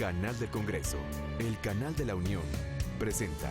Canal del Congreso, el canal de la Unión, presenta.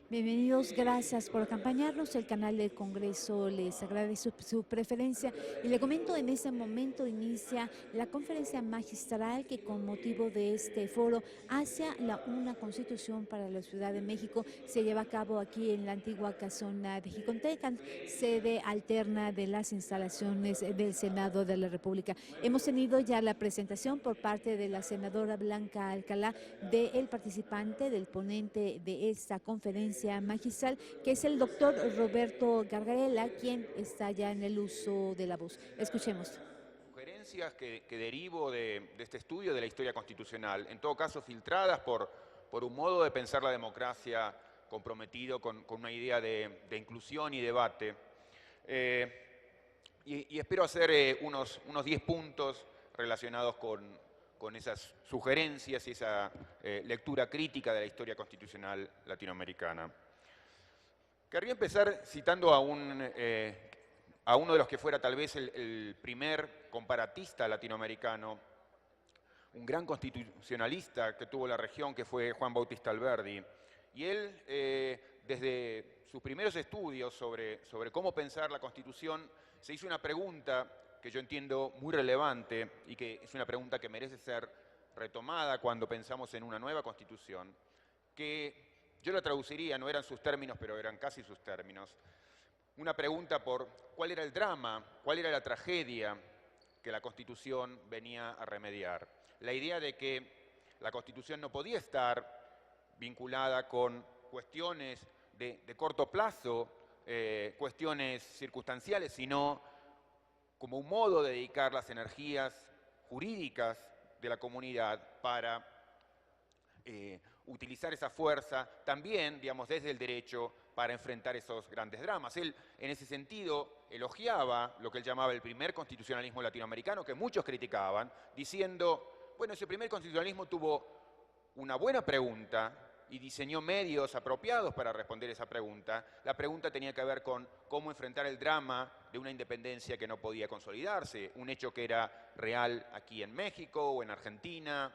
Bienvenidos, gracias por acompañarnos. El canal del Congreso les agradece su preferencia y le comento, en ese momento inicia la conferencia magistral que, con motivo de este foro hacia una Constitución para la Ciudad de México, se lleva a cabo aquí en la antigua casona de Jicotecan, sede alterna de las instalaciones del Senado de la República. Hemos tenido ya la presentación por parte de la senadora Blanca Alcalá del participante, del ponente de esta conferencia magistral, que es el doctor Roberto Gargarella, quien está ya en el uso de la voz. Escuchemos. Sugerencias que derivo de este estudio de la historia constitucional, en todo caso filtradas por un modo de pensar la democracia comprometido con una idea de inclusión y debate. Y espero hacer unos 10 puntos relacionados con esas sugerencias y esa lectura crítica de la historia constitucional latinoamericana. Querría empezar citando a uno de los que fuera tal vez el primer comparatista latinoamericano, un gran constitucionalista que tuvo la región, que fue Juan Bautista Alberdi. Y él, desde sus primeros estudios sobre cómo pensar la Constitución, se hizo una pregunta que yo entiendo muy relevante y que es una pregunta que merece ser retomada cuando pensamos en una nueva Constitución, que yo la traduciría, no eran sus términos, pero eran casi sus términos. Una pregunta por cuál era el drama, cuál era la tragedia que la Constitución venía a remediar. La idea de que la Constitución no podía estar vinculada con cuestiones de corto plazo, cuestiones circunstanciales, sino como un modo de dedicar las energías jurídicas de la comunidad para utilizar esa fuerza también, digamos, desde el derecho para enfrentar esos grandes dramas. Él, en ese sentido, elogiaba lo que él llamaba el primer constitucionalismo latinoamericano, que muchos criticaban, diciendo, bueno, ese primer constitucionalismo tuvo una buena pregunta y diseñó medios apropiados para responder esa pregunta. La pregunta tenía que ver con cómo enfrentar el drama de una independencia que no podía consolidarse, un hecho que era real aquí en México o en Argentina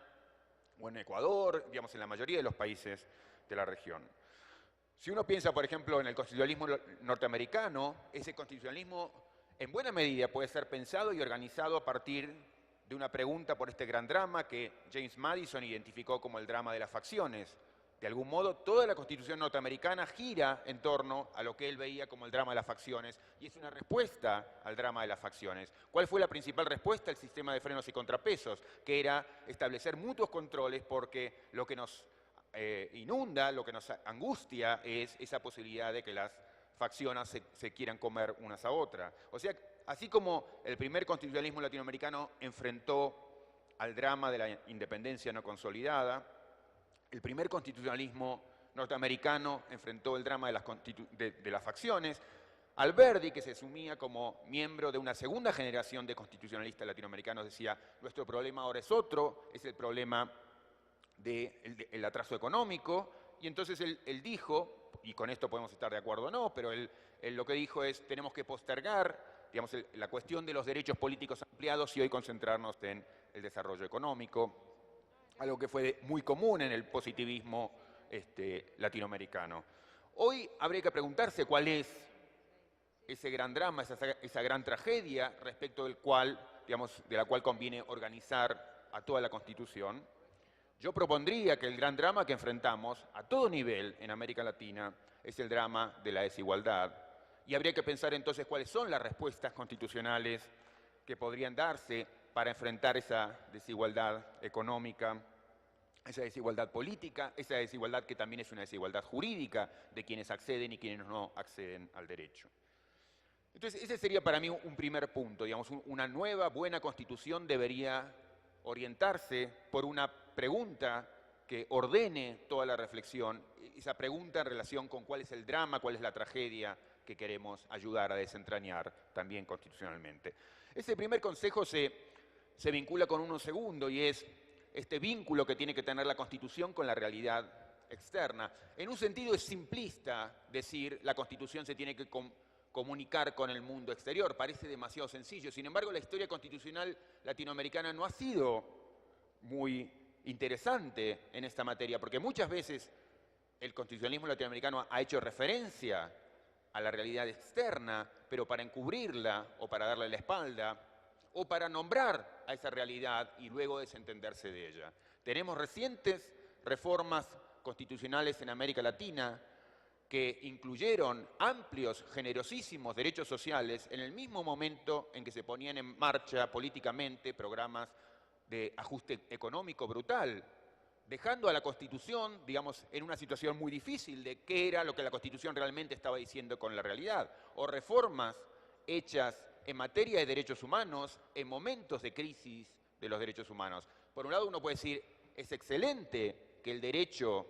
o en Ecuador, digamos, en la mayoría de los países de la región. Si uno piensa, por ejemplo, en el constitucionalismo norteamericano, ese constitucionalismo en buena medida puede ser pensado y organizado a partir de una pregunta por este gran drama que James Madison identificó como el drama de las facciones. De algún modo, toda la Constitución norteamericana gira en torno a lo que él veía como el drama de las facciones, y es una respuesta al drama de las facciones. ¿Cuál fue la principal respuesta? El sistema de frenos y contrapesos, que era establecer mutuos controles, porque lo que nos inunda, lo que nos angustia es esa posibilidad de que las facciones se quieran comer unas a otras. O sea, así como el primer constitucionalismo latinoamericano enfrentó al drama de la independencia no consolidada, el primer constitucionalismo norteamericano enfrentó el drama de las facciones. Alberdi, que se asumía como miembro de una segunda generación de constitucionalistas latinoamericanos, decía, nuestro problema ahora es otro, es el problema del atraso económico. Y entonces él dijo, y con esto podemos estar de acuerdo o no, pero él lo que dijo es, tenemos que postergar, digamos, la cuestión de los derechos políticos ampliados y hoy concentrarnos en el desarrollo económico, algo que fue muy común en el positivismo latinoamericano. Hoy habría que preguntarse cuál es ese gran drama, esa gran tragedia respecto del cual, digamos, de la cual conviene organizar a toda la Constitución. Yo propondría que el gran drama que enfrentamos a todo nivel en América Latina es el drama de la desigualdad. Y habría que pensar entonces cuáles son las respuestas constitucionales que podrían darse para enfrentar esa desigualdad económica, esa desigualdad política, esa desigualdad que también es una desigualdad jurídica de quienes acceden y quienes no acceden al derecho. Entonces, ese sería para mí un primer punto. Digamos, una nueva, buena Constitución debería orientarse por una pregunta que ordene toda la reflexión, esa pregunta en relación con cuál es el drama, cuál es la tragedia que queremos ayudar a desentrañar también constitucionalmente. Ese primer consejo se vincula con uno segundo y es este vínculo que tiene que tener la Constitución con la realidad externa. En un sentido es simplista decir la Constitución se tiene que comunicar con el mundo exterior, parece demasiado sencillo. Sin embargo, la historia constitucional latinoamericana no ha sido muy interesante en esta materia, porque muchas veces el constitucionalismo latinoamericano ha hecho referencia a la realidad externa, pero para encubrirla o para darle la espalda, o para nombrar a esa realidad y luego desentenderse de ella. Tenemos recientes reformas constitucionales en América Latina que incluyeron amplios, generosísimos derechos sociales en el mismo momento en que se ponían en marcha políticamente programas de ajuste económico brutal, dejando a la Constitución, digamos, en una situación muy difícil de qué era lo que la Constitución realmente estaba diciendo con la realidad, o reformas hechas en materia de derechos humanos en momentos de crisis de los derechos humanos. Por un lado uno puede decir, es excelente que el derecho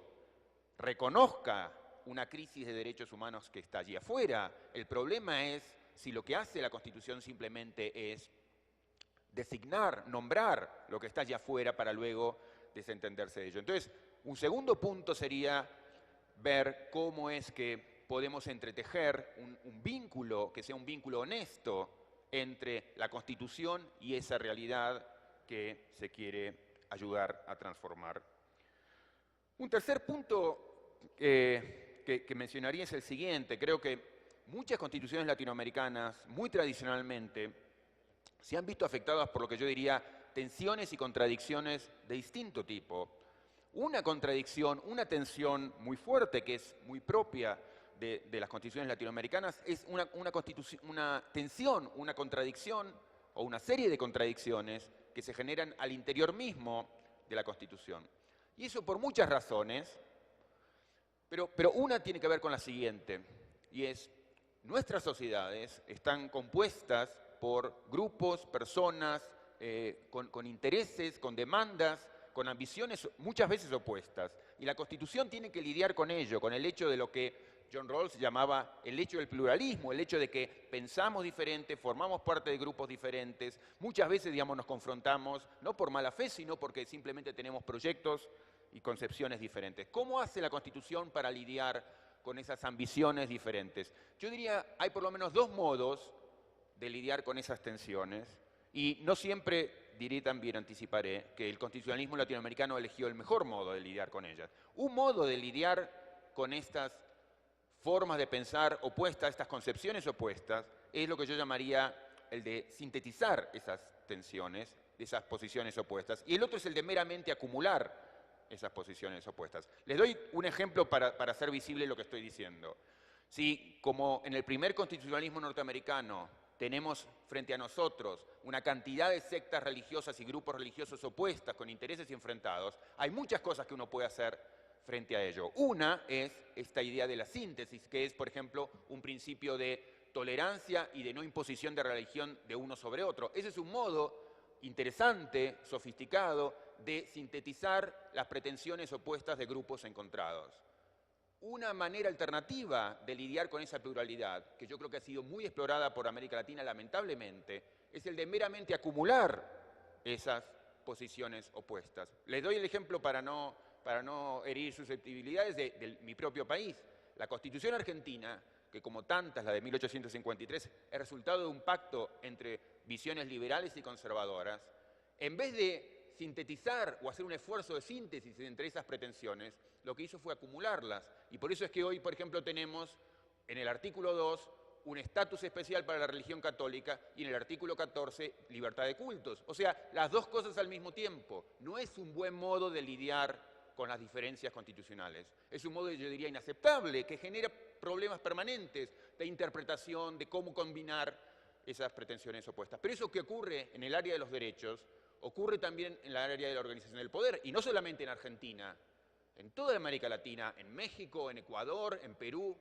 reconozca una crisis de derechos humanos que está allí afuera. El problema es si lo que hace la Constitución simplemente es designar, nombrar lo que está allá afuera para luego desentenderse de ello. Entonces, un segundo punto sería ver cómo es que podemos entretejer un vínculo, que sea un vínculo honesto entre la Constitución y esa realidad que se quiere ayudar a transformar. Un tercer punto que mencionaría es el siguiente. Creo que muchas constituciones latinoamericanas, muy tradicionalmente, se han visto afectadas por lo que yo diría tensiones y contradicciones de distinto tipo. Una contradicción, una tensión muy fuerte que es muy propia de las constituciones latinoamericanas es una tensión, una contradicción o una serie de contradicciones que se generan al interior mismo de la Constitución. Y eso por muchas razones, pero una tiene que ver con la siguiente, y es, nuestras sociedades están compuestas por grupos, personas, con intereses, con demandas, con ambiciones muchas veces opuestas. Y la Constitución tiene que lidiar con ello, con el hecho de lo que John Rawls llamaba el hecho del pluralismo, el hecho de que pensamos diferente, formamos parte de grupos diferentes, muchas veces, digamos, nos confrontamos, no por mala fe, sino porque simplemente tenemos proyectos y concepciones diferentes. ¿Cómo hace la Constitución para lidiar con esas ambiciones diferentes? Yo diría, hay por lo menos dos modos de lidiar con esas tensiones, y no siempre, diré también, anticiparé, que el constitucionalismo latinoamericano eligió el mejor modo de lidiar con ellas. Un modo de lidiar con estas formas de pensar opuestas, estas concepciones opuestas, es lo que yo llamaría el de sintetizar esas tensiones, esas posiciones opuestas, y el otro es el de meramente acumular esas posiciones opuestas. Les doy un ejemplo para hacer visible lo que estoy diciendo. Si, como en el primer constitucionalismo norteamericano, tenemos frente a nosotros una cantidad de sectas religiosas y grupos religiosos opuestas con intereses enfrentados, hay muchas cosas que uno puede hacer frente a ello. Una es esta idea de la síntesis, que es, por ejemplo, un principio de tolerancia y de no imposición de religión de uno sobre otro. Ese es un modo interesante, sofisticado, de sintetizar las pretensiones opuestas de grupos encontrados. Una manera alternativa de lidiar con esa pluralidad, que yo creo que ha sido muy explorada por América Latina, lamentablemente, es el de meramente acumular esas posiciones opuestas. Les doy el ejemplo para no herir susceptibilidades de mi propio país. La Constitución argentina, que como tantas, la de 1853, es resultado de un pacto entre visiones liberales y conservadoras, en vez de sintetizar o hacer un esfuerzo de síntesis entre esas pretensiones, lo que hizo fue acumularlas. Y por eso es que hoy, por ejemplo, tenemos en el artículo 2 un estatus especial para la religión católica y en el artículo 14 libertad de cultos. O sea, las dos cosas al mismo tiempo. No es un buen modo de lidiar con las diferencias constitucionales. Es un modo, yo diría, inaceptable, que genera problemas permanentes de interpretación, de cómo combinar esas pretensiones opuestas. Pero eso que ocurre en el área de los derechos, ocurre también en la área de la organización del poder, y no solamente en Argentina, en toda América Latina, en México, en Ecuador, en Perú.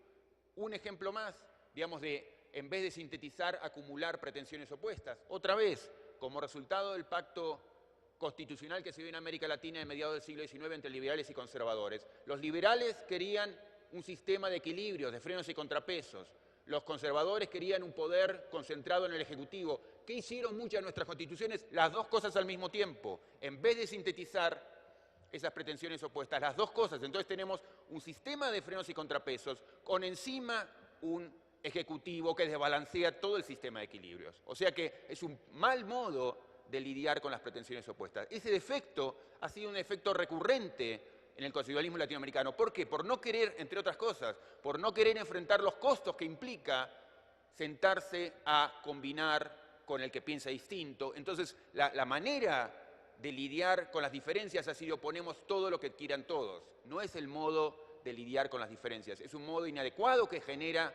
Un ejemplo más, digamos, de, en vez de sintetizar, acumular pretensiones opuestas. Otra vez, como resultado del pacto constitucional que se vio en América Latina en mediados del siglo XIX entre liberales y conservadores. Los liberales querían un sistema de equilibrios, de frenos y contrapesos. Los conservadores querían un poder concentrado en el Ejecutivo. ¿Qué hicieron muchas de nuestras constituciones? Las dos cosas al mismo tiempo. En vez de sintetizar esas pretensiones opuestas, las dos cosas. Entonces tenemos un sistema de frenos y contrapesos con encima un Ejecutivo que desbalancea todo el sistema de equilibrios. O sea que es un mal modo de lidiar con las pretensiones opuestas. Ese defecto ha sido un efecto recurrente en el constitucionalismo latinoamericano. ¿Por qué? Por no querer, entre otras cosas, por no querer enfrentar los costos que implica sentarse a combinar con el que piensa distinto. Entonces, la manera de lidiar con las diferencias ha sido ponemos todo lo que quieran todos. No es el modo de lidiar con las diferencias. Es un modo inadecuado que genera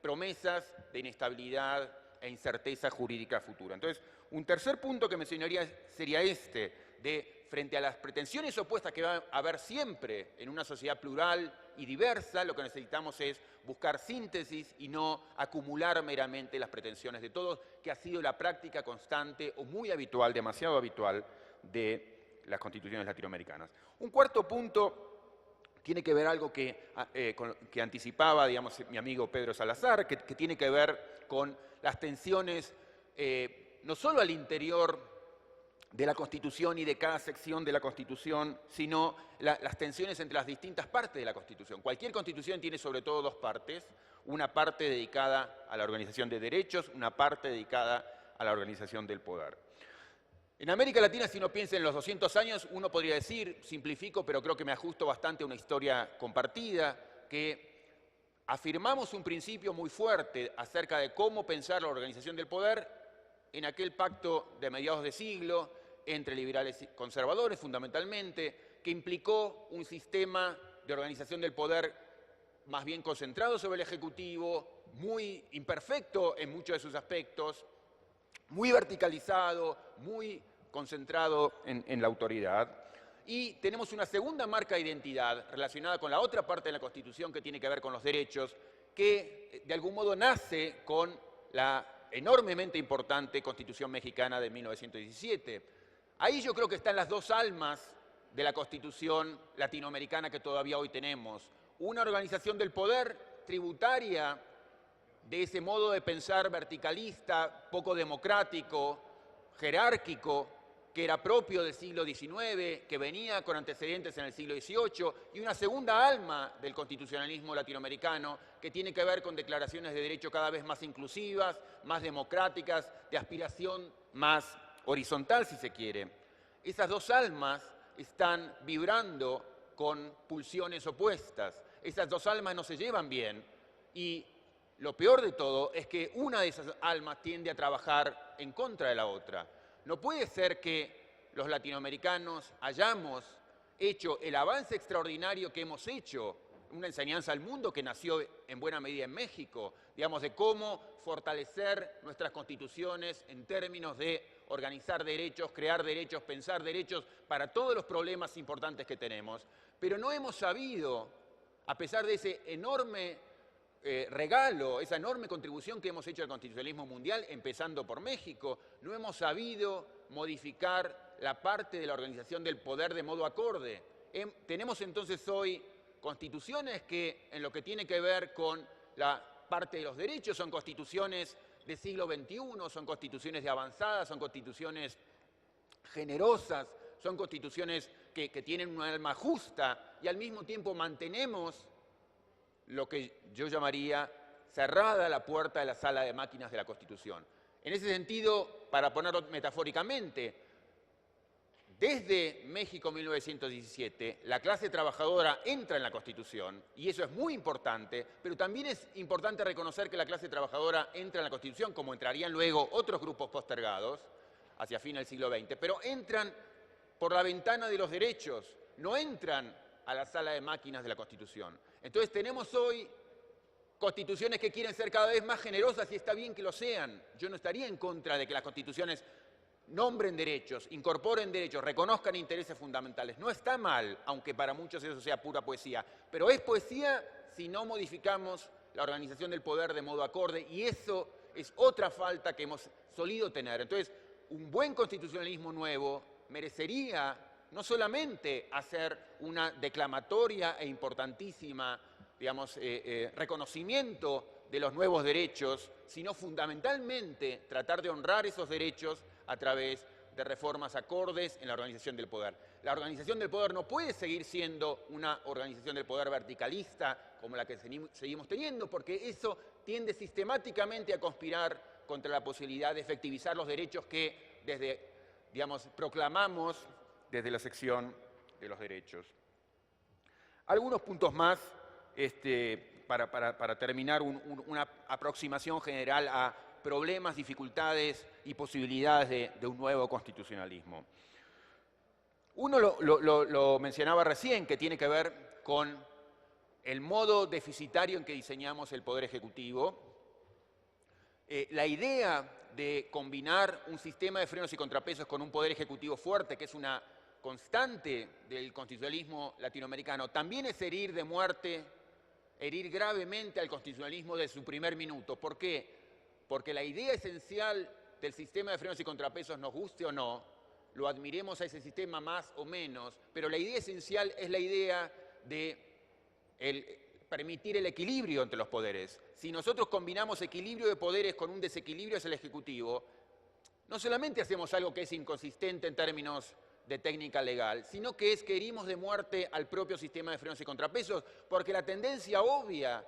promesas de inestabilidad e incerteza jurídica futura. Entonces, un tercer punto que mencionaría sería este, de frente a las pretensiones opuestas que va a haber siempre en una sociedad plural y diversa, lo que necesitamos es buscar síntesis y no acumular meramente las pretensiones de todos, que ha sido la práctica constante o muy habitual, demasiado habitual, de las constituciones latinoamericanas. Un cuarto punto tiene que ver algo que anticipaba, digamos, mi amigo Pedro Salazar, que tiene que ver con las tensiones no solo al interior de la Constitución y de cada sección de la Constitución, sino las tensiones entre las distintas partes de la Constitución. Cualquier Constitución tiene sobre todo dos partes, una parte dedicada a la organización de derechos, una parte dedicada a la organización del poder. En América Latina, si uno piensa en los 200 años, uno podría decir, simplifico, pero creo que me ajusto bastante a una historia compartida, que afirmamos un principio muy fuerte acerca de cómo pensar la organización del poder en aquel pacto de mediados de siglo entre liberales y conservadores, fundamentalmente, que implicó un sistema de organización del poder más bien concentrado sobre el Ejecutivo, muy imperfecto en muchos de sus aspectos, muy verticalizado, muy concentrado en la autoridad. Y tenemos una segunda marca de identidad relacionada con la otra parte de la Constitución que tiene que ver con los derechos, que de algún modo nace con la enormemente importante Constitución Mexicana de 1917. Ahí yo creo que están las dos almas de la Constitución latinoamericana que todavía hoy tenemos. Una organización del poder tributaria de ese modo de pensar verticalista, poco democrático, jerárquico, que era propio del siglo XIX, que venía con antecedentes en el siglo XVIII, y una segunda alma del constitucionalismo latinoamericano que tiene que ver con declaraciones de derecho cada vez más inclusivas, más democráticas, de aspiración más horizontal, si se quiere. Esas dos almas están vibrando con pulsiones opuestas. Esas dos almas no se llevan bien y lo peor de todo es que una de esas almas tiende a trabajar en contra de la otra. No puede ser que los latinoamericanos hayamos hecho el avance extraordinario que hemos hecho, una enseñanza al mundo que nació en buena medida en México, digamos, de cómo fortalecer nuestras constituciones en términos de organizar derechos, crear derechos, pensar derechos para todos los problemas importantes que tenemos. Pero no hemos sabido, a pesar de ese enorme regalo, esa enorme contribución que hemos hecho al constitucionalismo mundial, empezando por México, no hemos sabido modificar la parte de la organización del poder de modo acorde. Tenemos entonces hoy constituciones que, en lo que tiene que ver con la parte de los derechos, son constituciones del siglo XXI, son constituciones de avanzada, son constituciones generosas, son constituciones que tienen un alma justa y al mismo tiempo mantenemos lo que yo llamaría cerrada la puerta de la sala de máquinas de la Constitución. En ese sentido, para ponerlo metafóricamente, desde México 1917, la clase trabajadora entra en la Constitución, y eso es muy importante, pero también es importante reconocer que la clase trabajadora entra en la Constitución, como entrarían luego otros grupos postergados, hacia fin del siglo XX, pero entran por la ventana de los derechos, no entran a la sala de máquinas de la Constitución. Entonces tenemos hoy constituciones que quieren ser cada vez más generosas y está bien que lo sean. Yo no estaría en contra de que las constituciones nombren derechos, incorporen derechos, reconozcan intereses fundamentales. No está mal, aunque para muchos eso sea pura poesía, pero es poesía si no modificamos la organización del poder de modo acorde y eso es otra falta que hemos solido tener. Entonces, un buen constitucionalismo nuevo merecería no solamente hacer una declamatoria e importantísima, digamos, reconocimiento de los nuevos derechos, sino fundamentalmente tratar de honrar esos derechos a través de reformas acordes en la organización del poder. La organización del poder no puede seguir siendo una organización del poder verticalista como la que seguimos teniendo, porque eso tiende sistemáticamente a conspirar contra la posibilidad de efectivizar los derechos que proclamamos desde la sección de los derechos. Algunos puntos más para terminar una aproximación general a problemas, dificultades y posibilidades de un nuevo constitucionalismo. Uno lo mencionaba recién, que tiene que ver con el modo deficitario en que diseñamos el Poder Ejecutivo. La idea de combinar un sistema de frenos y contrapesos con un Poder Ejecutivo fuerte, que es una constante del constitucionalismo latinoamericano, también es herir de muerte, herir gravemente al constitucionalismo desde su primer minuto. ¿Por qué? Porque la idea esencial del sistema de frenos y contrapesos, nos guste o no, lo admiremos a ese sistema más o menos, pero la idea esencial es la idea de permitir el equilibrio entre los poderes. Si nosotros combinamos equilibrio de poderes con un desequilibrio hacia el Ejecutivo, no solamente hacemos algo que es inconsistente en términos de técnica legal, sino que es que herimos de muerte al propio sistema de frenos y contrapesos, porque la tendencia obvia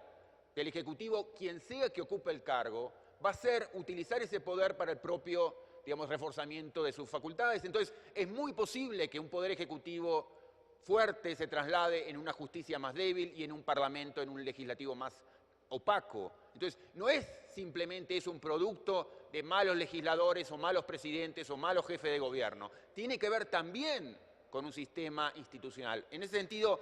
del Ejecutivo, quien sea que ocupe el cargo, va a ser utilizar ese poder para el propio, reforzamiento de sus facultades. Entonces, es muy posible que un poder ejecutivo fuerte se traslade en una justicia más débil y en un parlamento, en un legislativo más opaco. Entonces, no es simplemente un producto de malos legisladores o malos presidentes o malos jefes de gobierno. Tiene que ver también con un sistema institucional. En ese sentido,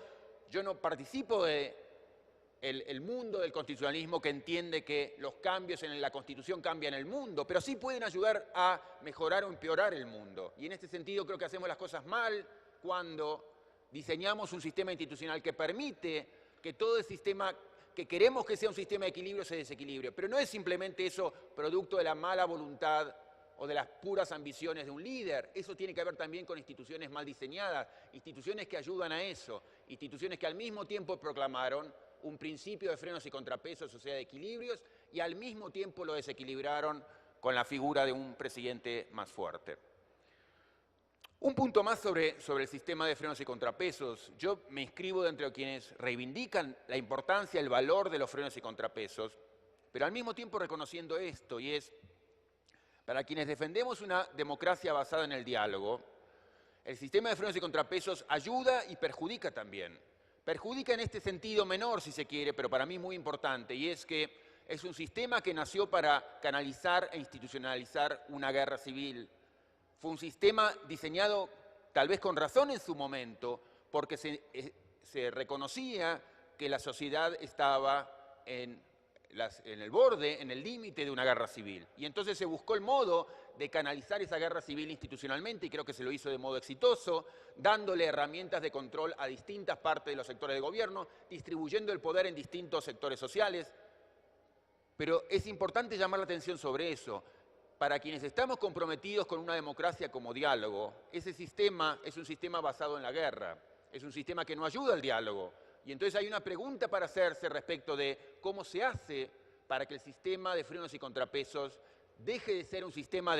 yo no participo el mundo del constitucionalismo que entiende que los cambios en la Constitución cambian el mundo, pero sí pueden ayudar a mejorar o empeorar el mundo. Y en este sentido creo que hacemos las cosas mal cuando diseñamos un sistema institucional que permite que todo el sistema que queremos que sea un sistema de equilibrio se desequilibre. Pero no es simplemente eso producto de la mala voluntad o de las puras ambiciones de un líder. Eso tiene que ver también con instituciones mal diseñadas, instituciones que ayudan a eso, instituciones que al mismo tiempo proclamaron un principio de frenos y contrapesos, o sea, de equilibrios, y al mismo tiempo lo desequilibraron con la figura de un presidente más fuerte. Un punto más sobre el sistema de frenos y contrapesos. Yo me inscribo dentro de quienes reivindican la importancia, el valor de los frenos y contrapesos, pero al mismo tiempo reconociendo esto, y es, para quienes defendemos una democracia basada en el diálogo, el sistema de frenos y contrapesos ayuda y perjudica también. Perjudica en este sentido menor, si se quiere, pero para mí muy importante, y es que es un sistema que nació para canalizar e institucionalizar una guerra civil. Fue un sistema diseñado, tal vez con razón en su momento, porque se reconocía que la sociedad estaba en el borde, en el límite de una guerra civil. Y entonces se buscó el modo de canalizar esa guerra civil institucionalmente, y creo que se lo hizo de modo exitoso, dándole herramientas de control a distintas partes de los sectores de gobierno, distribuyendo el poder en distintos sectores sociales. Pero es importante llamar la atención sobre eso. Para quienes estamos comprometidos con una democracia como diálogo, ese sistema es un sistema basado en la guerra, es un sistema que no ayuda al diálogo. Y entonces hay una pregunta para hacerse respecto de cómo se hace para que el sistema de frenos y contrapesos deje de ser un sistema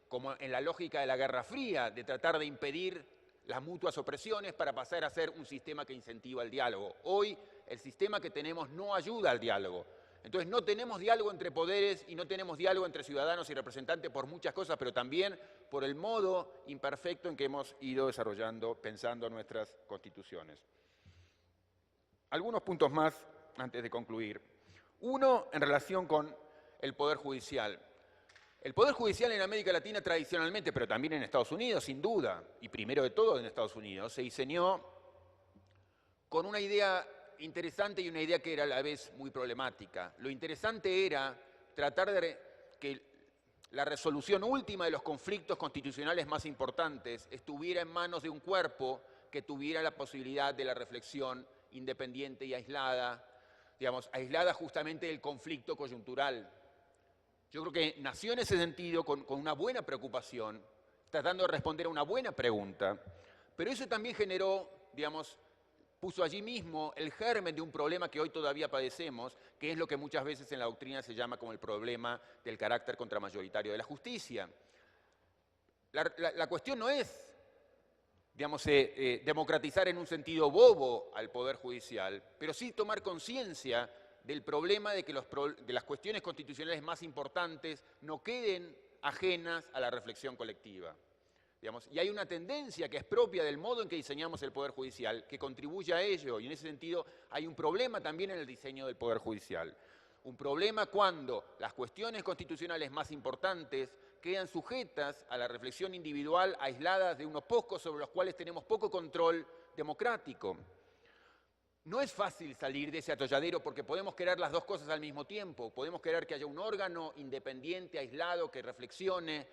como en la lógica de la Guerra Fría, de tratar de impedir las mutuas opresiones para pasar a ser un sistema que incentiva el diálogo. Hoy el sistema que tenemos no ayuda al diálogo. Entonces no tenemos diálogo entre poderes y no tenemos diálogo entre ciudadanos y representantes por muchas cosas, pero también por el modo imperfecto en que hemos ido desarrollando, pensando nuestras constituciones. Algunos puntos más antes de concluir. Uno, en relación con el Poder Judicial. El Poder Judicial en América Latina tradicionalmente, pero también en Estados Unidos, sin duda, y primero de todo en Estados Unidos, se diseñó con una idea interesante y una idea que era a la vez muy problemática. Lo interesante era tratar de que la resolución última de los conflictos constitucionales más importantes estuviera en manos de un cuerpo que tuviera la posibilidad de la reflexión independiente y aislada, aislada justamente del conflicto coyuntural. Yo creo que nació en ese sentido con una buena preocupación, tratando de responder a una buena pregunta, pero eso también generó, digamos, puso allí mismo el germen de un problema que hoy todavía padecemos, que es lo que muchas veces en la doctrina se llama como el problema del carácter contramayoritario de la justicia. La cuestión no es, digamos, democratizar en un sentido bobo al Poder Judicial, pero sí tomar conciencia del problema de que de las cuestiones constitucionales más importantes no queden ajenas a la reflexión colectiva. Digamos, y hay una tendencia que es propia del modo en que diseñamos el Poder Judicial, que contribuye a ello, y en ese sentido hay un problema también en el diseño del Poder Judicial. Un problema cuando las cuestiones constitucionales más importantes quedan sujetas a la reflexión individual aisladas de unos pocos sobre los cuales tenemos poco control democrático. No es fácil salir de ese atolladero porque podemos querer las dos cosas al mismo tiempo. Podemos querer que haya un órgano independiente, aislado, que reflexione,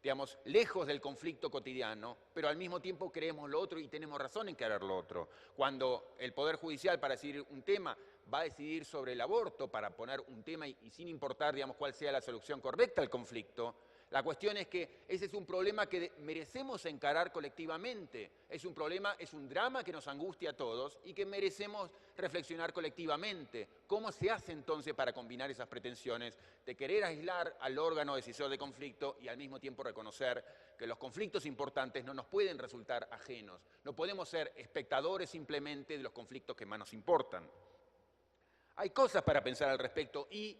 digamos, lejos del conflicto cotidiano, pero al mismo tiempo queremos lo otro y tenemos razón en querer lo otro. Cuando el Poder Judicial, para decidir un tema, va a decidir sobre el aborto, para poner un tema y sin importar, digamos, cuál sea la solución correcta al conflicto, la cuestión es que ese es un problema que merecemos encarar colectivamente. Es un problema, es un drama que nos angustia a todos y que merecemos reflexionar colectivamente. ¿Cómo se hace entonces para combinar esas pretensiones de querer aislar al órgano decisor de conflicto y al mismo tiempo reconocer que los conflictos importantes no nos pueden resultar ajenos? No podemos ser espectadores simplemente de los conflictos que más nos importan. Hay cosas para pensar al respecto y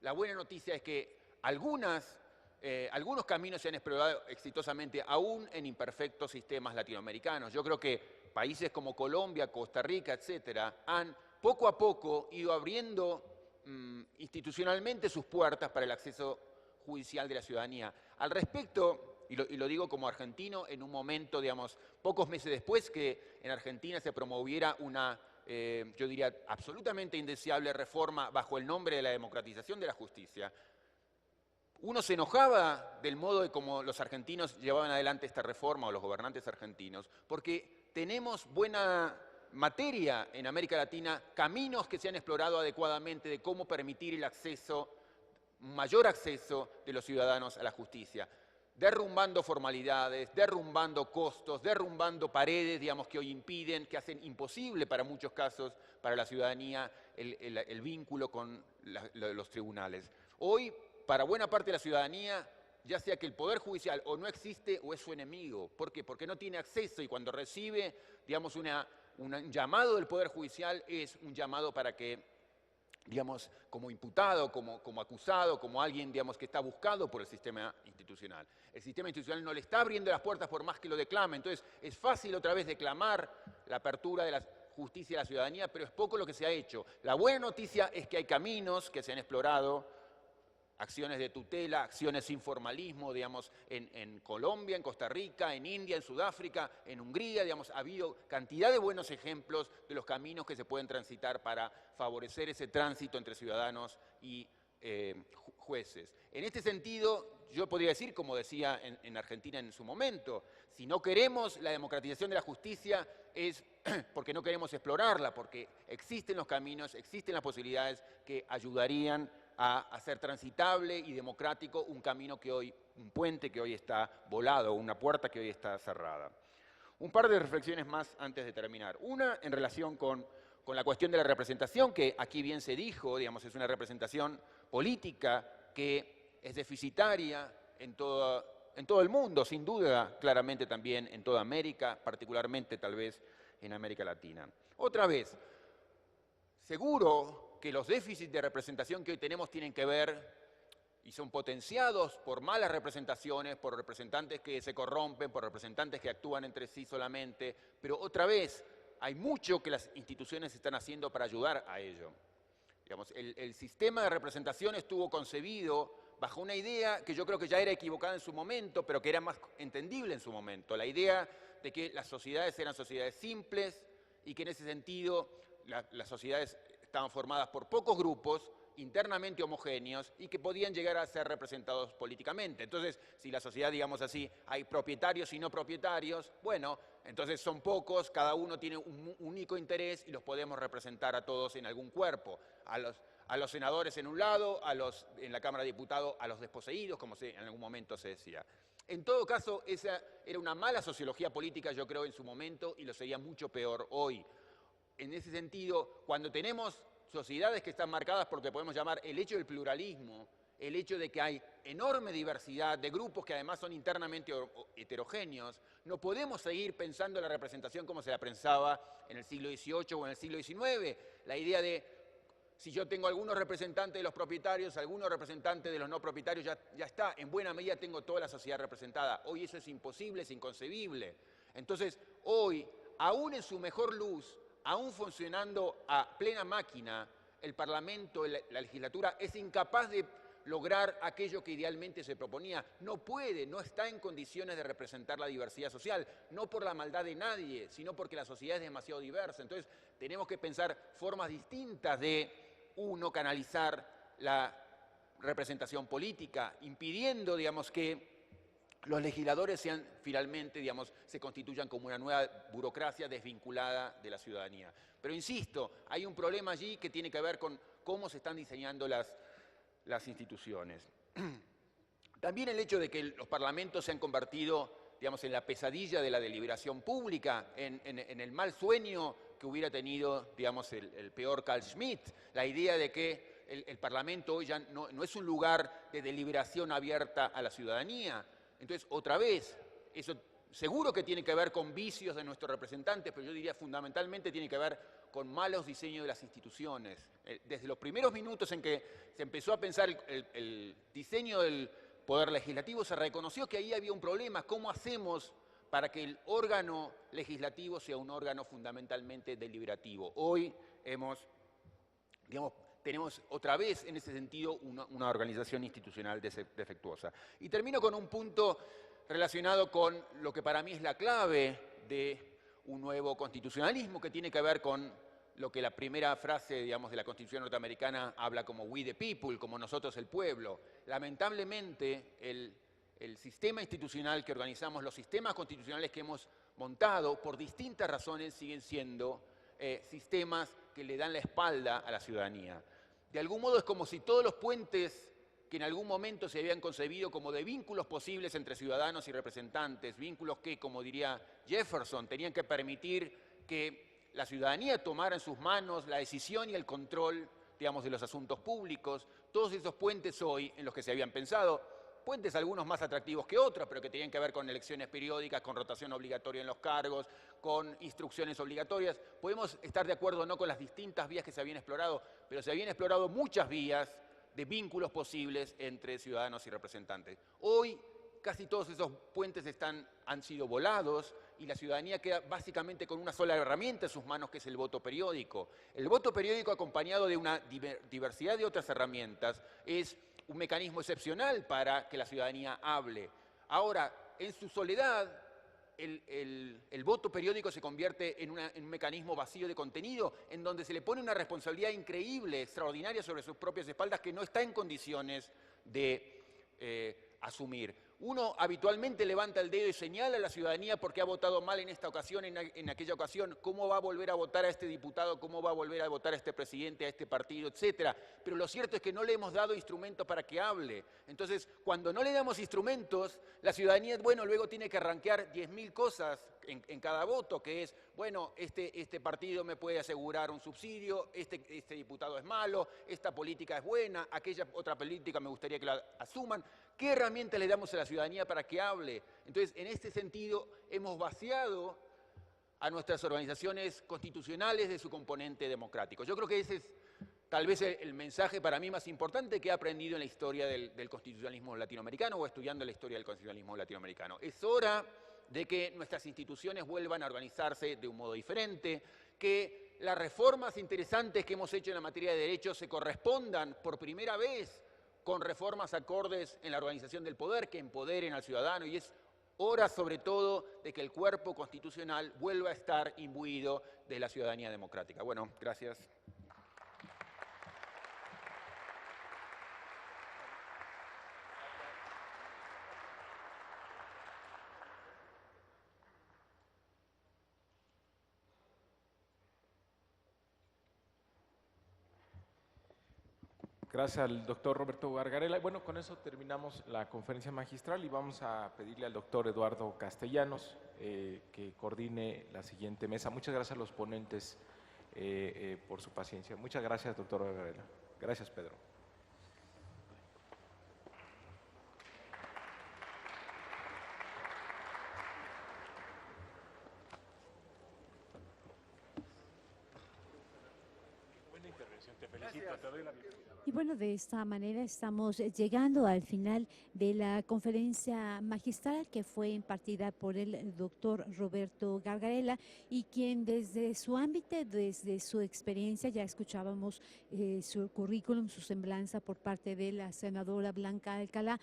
la buena noticia es que algunos caminos se han explorado exitosamente aún en imperfectos sistemas latinoamericanos. Yo creo que países como Colombia, Costa Rica, etcétera, han poco a poco ido abriendo institucionalmente sus puertas para el acceso judicial de la ciudadanía. Al respecto, y lo digo como argentino, en un momento, digamos, pocos meses después que en Argentina se promoviera una, yo diría, absolutamente indeseable reforma bajo el nombre de la democratización de la justicia, uno se enojaba del modo de cómo los argentinos llevaban adelante esta reforma, o los gobernantes argentinos, porque tenemos buena materia en América Latina, caminos que se han explorado adecuadamente de cómo permitir el acceso, mayor acceso de los ciudadanos a la justicia, derrumbando formalidades, derrumbando costos, derrumbando paredes, digamos, que hoy impiden, que hacen imposible para muchos casos, para la ciudadanía, el vínculo con los tribunales. Hoy, para buena parte de la ciudadanía, ya sea que el Poder Judicial o no existe o es su enemigo. ¿Por qué? Porque no tiene acceso y cuando recibe, digamos, un llamado del Poder Judicial es un llamado para que, digamos, como imputado, como acusado, como alguien, digamos, que está buscado por el sistema institucional. El sistema institucional no le está abriendo las puertas por más que lo declame. Entonces, es fácil otra vez declamar la apertura de la justicia a la ciudadanía, pero es poco lo que se ha hecho. La buena noticia es que hay caminos que se han explorado, acciones de tutela, acciones sin formalismo, digamos, en Colombia, en Costa Rica, en India, en Sudáfrica, en Hungría, digamos, ha habido cantidad de buenos ejemplos de los caminos que se pueden transitar para favorecer ese tránsito entre ciudadanos y jueces. En este sentido, yo podría decir, como decía en Argentina en su momento, si no queremos la democratización de la justicia es porque no queremos explorarla, porque existen los caminos, existen las posibilidades que ayudarían a hacer transitable y democrático un camino que hoy, un puente que hoy está volado, una puerta que hoy está cerrada. Un par de reflexiones más antes de terminar. Una en relación con la cuestión de la representación, que aquí bien se dijo, digamos, es una representación política que es deficitaria en todo el mundo, sin duda, claramente también en toda América, particularmente tal vez en América Latina. Otra vez, seguro que los déficits de representación que hoy tenemos tienen que ver y son potenciados por malas representaciones, por representantes que se corrompen, por representantes que actúan entre sí solamente, pero otra vez hay mucho que las instituciones están haciendo para ayudar a ello. Digamos, el sistema de representación estuvo concebido bajo una idea que yo creo que ya era equivocada en su momento, pero que era más entendible en su momento, la idea de que las sociedades eran sociedades simples y que en ese sentido las sociedades estaban formadas por pocos grupos internamente homogéneos y que podían llegar a ser representados políticamente. Entonces, si la sociedad, digamos así, hay propietarios y no propietarios, bueno, entonces son pocos, cada uno tiene un único interés y los podemos representar a todos en algún cuerpo. A los senadores en un lado, en la Cámara de Diputados, a los desposeídos, como en algún momento se decía. En todo caso, esa era una mala sociología política, yo creo, en su momento, y lo sería mucho peor hoy. En ese sentido, cuando tenemos sociedades que están marcadas por lo que podemos llamar el hecho del pluralismo, el hecho de que hay enorme diversidad de grupos que además son internamente heterogéneos, no podemos seguir pensando la representación como se la pensaba en el siglo XVIII o en el siglo XIX. La idea de, si yo tengo algunos representantes de los propietarios, algunos representantes de los no propietarios, ya está, en buena medida tengo toda la sociedad representada. Hoy eso es imposible, es inconcebible. Entonces, hoy, aún en su mejor luz, aún funcionando a plena máquina, el Parlamento, la legislatura, es incapaz de lograr aquello que idealmente se proponía. No puede, no está en condiciones de representar la diversidad social, no por la maldad de nadie, sino porque la sociedad es demasiado diversa. Entonces, tenemos que pensar formas distintas de, uno, canalizar la representación política, impidiendo, digamos, que los legisladores sean finalmente, digamos, se constituyan como una nueva burocracia desvinculada de la ciudadanía. Pero insisto, hay un problema allí que tiene que ver con cómo se están diseñando las instituciones. También el hecho de que los parlamentos se han convertido, digamos, en la pesadilla de la deliberación pública, en el mal sueño que hubiera tenido, digamos, el peor Carl Schmitt, la idea de que el Parlamento hoy ya no es un lugar de deliberación abierta a la ciudadanía. Entonces, otra vez, eso seguro que tiene que ver con vicios de nuestros representantes, pero yo diría fundamentalmente tiene que ver con malos diseños de las instituciones. Desde los primeros minutos en que se empezó a pensar el diseño del Poder Legislativo, se reconoció que ahí había un problema. ¿Cómo hacemos para que el órgano legislativo sea un órgano fundamentalmente deliberativo? Hoy tenemos otra vez en ese sentido una organización institucional defectuosa. Y termino con un punto relacionado con lo que para mí es la clave de un nuevo constitucionalismo, que tiene que ver con lo que la primera frase, digamos, de la Constitución norteamericana habla como "we the people", como nosotros el pueblo. Lamentablemente, el sistema institucional que organizamos, los sistemas constitucionales que hemos montado, por distintas razones siguen siendo sistemas que le dan la espalda a la ciudadanía. De algún modo es como si todos los puentes que en algún momento se habían concebido como de vínculos posibles entre ciudadanos y representantes, vínculos que, como diría Jefferson, tenían que permitir que la ciudadanía tomara en sus manos la decisión y el control, digamos, de los asuntos públicos. Todos esos puentes hoy en los que se habían pensado, puentes algunos más atractivos que otros, pero que tenían que ver con elecciones periódicas, con rotación obligatoria en los cargos, con instrucciones obligatorias. Podemos estar de acuerdo o no con las distintas vías que se habían explorado, pero se habían explorado muchas vías de vínculos posibles entre ciudadanos y representantes. Hoy casi todos esos puentes han sido volados y la ciudadanía queda básicamente con una sola herramienta en sus manos, que es el voto periódico. El voto periódico, acompañado de una diversidad de otras herramientas, es un mecanismo excepcional para que la ciudadanía hable. Ahora, en su soledad, el voto periódico se convierte en un mecanismo vacío de contenido, en donde se le pone una responsabilidad increíble, extraordinaria sobre sus propias espaldas, que no está en condiciones de asumir. Uno habitualmente levanta el dedo y señala a la ciudadanía porque ha votado mal en esta ocasión, en aquella ocasión, cómo va a volver a votar a este diputado, cómo va a volver a votar a este presidente, a este partido, etcétera. Pero lo cierto es que no le hemos dado instrumentos para que hable. Entonces, cuando no le damos instrumentos, la ciudadanía, bueno, luego tiene que arranquear 10.000 cosas en cada voto, que es, bueno, este partido me puede asegurar un subsidio, este diputado es malo, esta política es buena, aquella otra política me gustaría que la asuman. ¿Qué herramientas le damos a la ciudadanía para que hable? Entonces, en este sentido, hemos vaciado a nuestras organizaciones constitucionales de su componente democrático. Yo creo que ese es tal vez el mensaje para mí más importante que he aprendido en la historia del constitucionalismo latinoamericano o estudiando la historia del constitucionalismo latinoamericano. Es hora de que nuestras instituciones vuelvan a organizarse de un modo diferente, que las reformas interesantes que hemos hecho en la materia de derechos se correspondan por primera vez con reformas acordes en la organización del poder que empoderen al ciudadano, y es hora sobre todo de que el cuerpo constitucional vuelva a estar imbuido de la ciudadanía democrática. Bueno, gracias. Gracias al doctor Roberto Gargarella. Bueno, con eso terminamos la conferencia magistral y vamos a pedirle al doctor Eduardo Castellanos que coordine la siguiente mesa. Muchas gracias a los ponentes por su paciencia. Muchas gracias, doctor Gargarella. Gracias, Pedro. Y bueno, de esta manera estamos llegando al final de la conferencia magistral que fue impartida por el doctor Roberto Gargarella y quien desde su ámbito, desde su experiencia, ya escuchábamos su currículum, su semblanza por parte de la senadora Blanca Alcalá,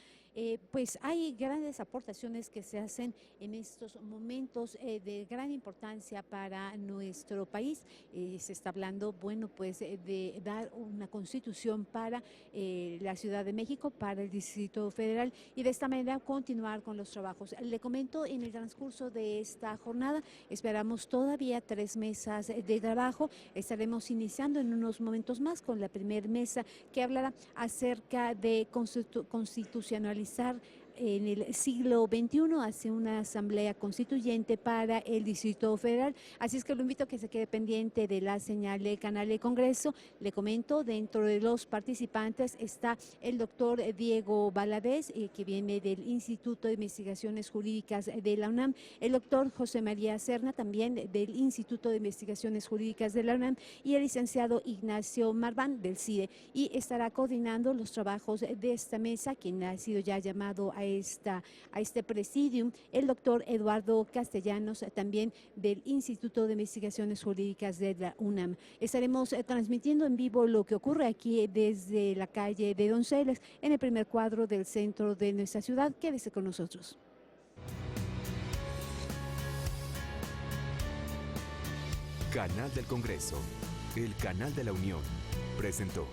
pues hay grandes aportaciones que se hacen en estos momentos de gran importancia para nuestro país. Se está hablando, bueno, pues de dar una constitución para la Ciudad de México, para el Distrito Federal y de esta manera continuar con los trabajos. Le comento, en el transcurso de esta jornada esperamos todavía 3 mesas de trabajo. Estaremos iniciando en unos momentos más con la primera mesa que hablará acerca de constitucionalizar en el siglo XXI hacia una asamblea constituyente para el Distrito Federal. Así es que lo invito a que se quede pendiente de la señal del canal de Congreso. Le comento, dentro de los participantes está el doctor Diego Valadez, que viene del Instituto de Investigaciones Jurídicas de la UNAM, el doctor José María Serna, también del Instituto de Investigaciones Jurídicas de la UNAM, y el licenciado Ignacio Marván del CIDE, y estará coordinando los trabajos de esta mesa, quien ha sido ya llamado a este presidium, el doctor Eduardo Castellanos, también del Instituto de Investigaciones Jurídicas de la UNAM. Estaremos transmitiendo en vivo lo que ocurre aquí desde la calle de Donceles, en el primer cuadro del centro de nuestra ciudad. Quédese con nosotros. Canal del Congreso, el canal de la Unión, presentó.